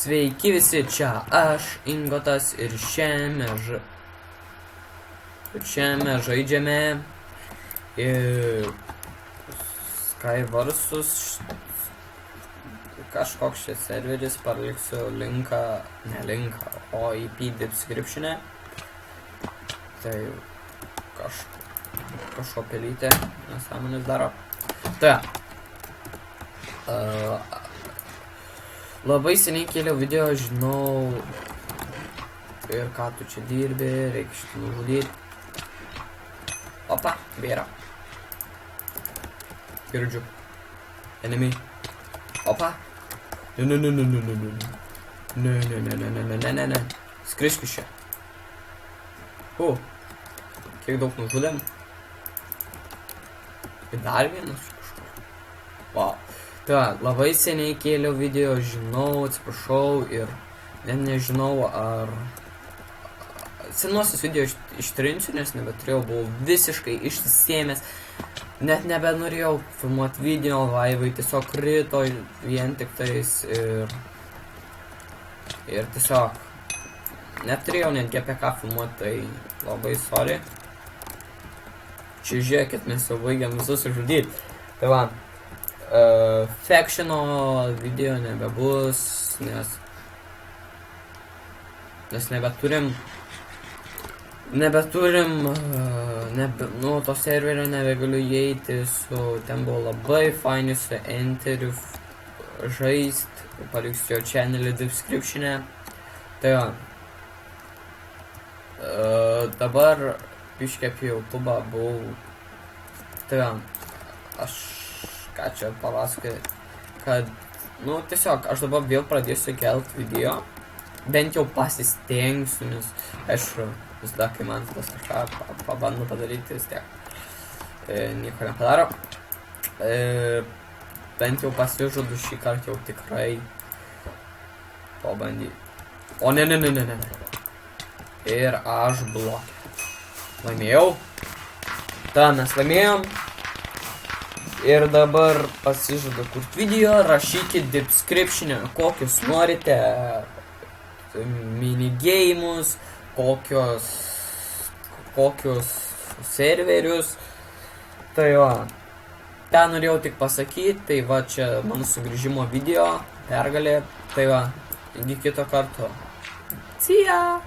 Sveiki visi, čia aš, Ingotas, ir šiame žaidžiame Skyversus kažkoks šis serveris, paliksiu linką, ne linką, o IP description'e. Tai kažko pelytė, nesąmonės daro. Tai labai seniai kėliau video, žinau ir ką tu čia dirbi, reikia šitą nužudyti. Opa, vėra. Girdžiu. Enemy. Opa. Ne. Skrisk iš čia. Kiek daug nužudėm. Ir dar vienas kažkur. Wow. Tai labai seniai kėliau video, žinau, atsiprašau ir nežinau ar senuosius video ištrinsiu, nes nebeturėjau, buvau visiškai išsisėmęs, net nebenorėjau filmuoti video, laivai tiesiog krito vien tik tais ir tiesiog neturėjau netgi apie ką filmuoti, tai labai sorry. Čia žiūrėkit, mes jau baigiam visus žudyti. Tai va, Factiono video nebebus, nes nebeturim, to serverio nebegaliu įeiti, ten buvo labai faini su Enteriu žaist, paliksiu jo channelį description'e. Tai va, dabar biškį apie YouTube'ą buvau, tai va, aš ką čia papasakoju, kad, tiesiog, aš dabar vėl pradėsiu kelt video, bent jau pasistengsiu, nes, aišku, visada, kai man tas kažką pabando padaryti, vis tiek, nieko nepadaro, bent jau pasižadu šį kartą jau tikrai pabandyti. O ne, ir aš blokė. Laimėjau. Mes laimėjom. Ir dabar pasižadu kurti video, rašykit description'e, kokius norite minigeimus, kokius serverius. Tai va, ten norėjau tik pasakyti, tai va čia mano sugrįžimo video, pergalė. Tai va, iki kito karto. See ya!